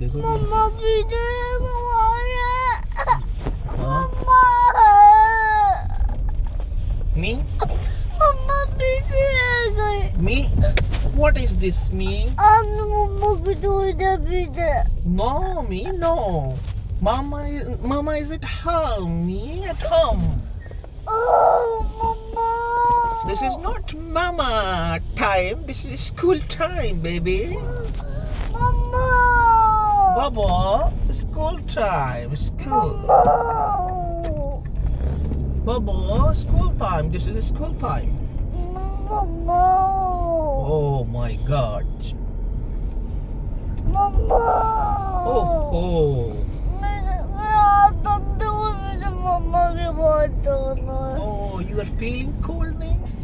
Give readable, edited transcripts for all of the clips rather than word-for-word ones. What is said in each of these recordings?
देखो मम्मा पीछे मम्मा मी मम्मा पीछे गए मी what is this me मम्मा पीछे no me no mama is at home me at home mamma this is not mama time this is school time baby mamma Baba school time school Baba school time this is school time mamma oh my god mamma oh मैं हाथ गंदे हुए मुझे मम्मा के पास जाना है oh you are feeling coldness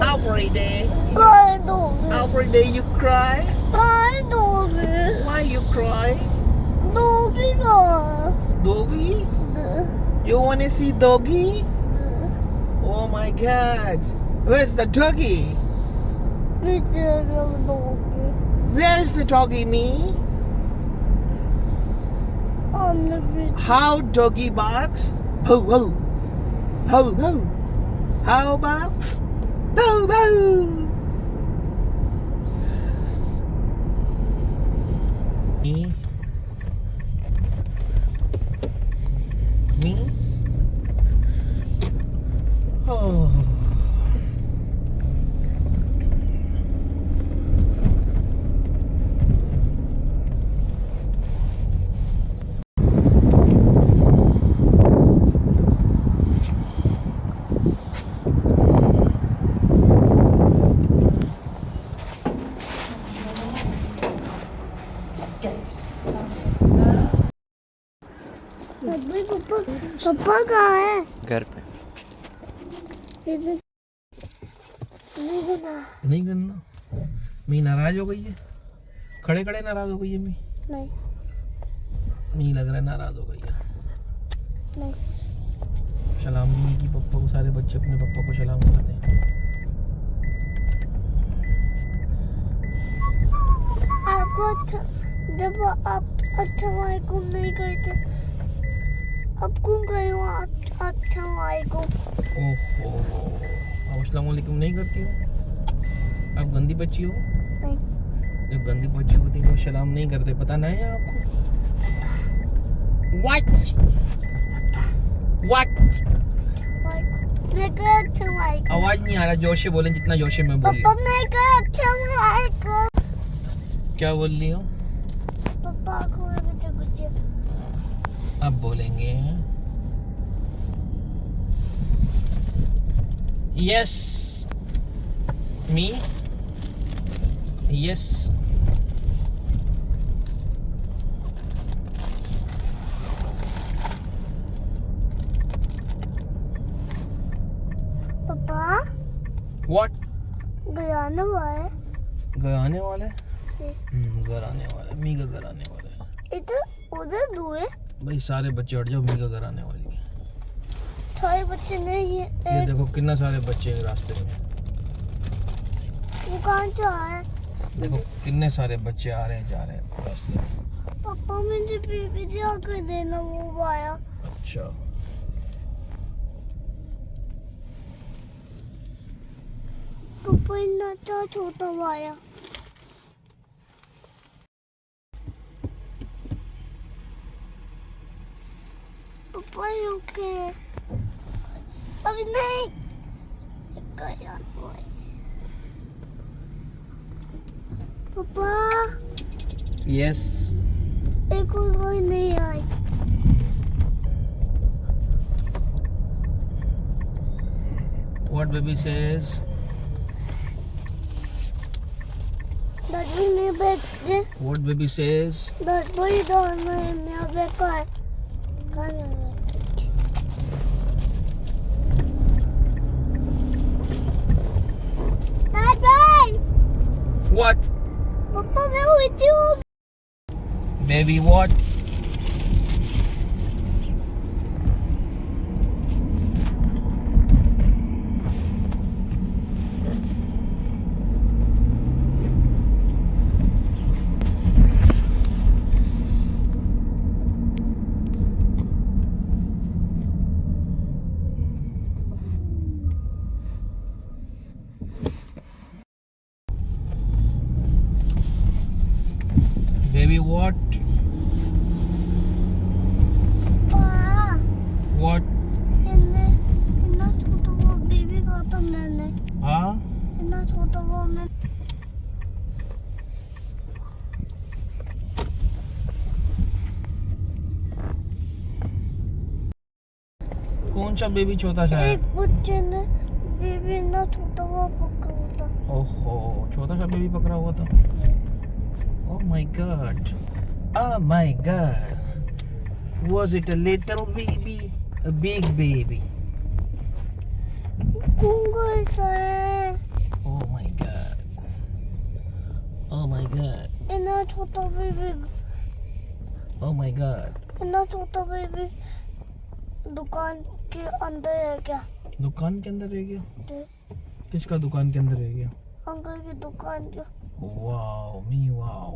every day every day you cry why you cry doggy you want to see doggy oh my god where's the doggy where is the doggy me how doggy barks ho ho ho ho how barks ho ho me oh पापा कहाँ है घर पे नहीं करना मी नाराज हो गई है खड़े खड़े नाराज हो गई है मी नहीं नहीं लग रहा है नाराज हो गई है नहीं सलाम भी की पापा को सारे बच्चे अपने पापा को सलाम करते हैं आपको अच्छा जब आप अच्छा वालेकुम नहीं करते अब कौन करो आप अच्छा वालेकुम ओहो आप अस्सलाम वालेकुम नहीं करती हो आप गंदी बच्ची हो नहीं जब गंदी बच्ची होती है वो सलाम नहीं करते पता नहीं है आपको व्हाट मैं कहा अच्छा वालेकुम आवाज नहीं आ रहा जोर से बोलें जितना जोर से मैं बोल पापा मैं कहा अच्छा वालेकुम क्या बोल रही हो पापा को मुझे कुछ अब बोलेंगे yes me yes papa what Guyana वाले घर आने वाला है जी। घर आने वाला है मी का घर आने वाला है इधर उधर दूर है भाई सारे बच्चे हट जाओ मी का घर आने वाली है सारे बच्चे नहीं है ये देखो कितना सारे बच्चे हैं रास्ते में वो कहाँ से आ है देखो कितने सारे बच्चे आ रहे हैं जा रहे हैं रास्ते में पापा मुझे पीपी जाकर देना वो आया अच्छा पापा इतना अच्छा छोटा आया पापा रुके अभी नहीं गया पापा यस एक और कोई नहीं I what baby says That was me back there. What baby says That boy down me back car. Dad, what Papa, मैं with you. Baby what What? पापा What? इन्हें इतना छोटा वो बेबी का था मैंने हाँ? इतना छोटा वो मैं कौन सा बेबी छोटा सा है? एक बच्चे ने बेबी इतना छोटा वो पकड़ा हुआ था ओहो, छोटा सा बेबी पकड़ा हुआ था। Oh my God. Oh my God. Was it a little baby? A big baby? कौन कैसा है Oh my God. Oh my God. इतना छोटा बेबी Oh my God. इतना छोटा बेबी दुकान के अंदर है क्या दुकान के अंदर रह गया? देख, किसका दुकान के अंदर रह गया? अंकल की दुकान के वाओ, मी वाओ।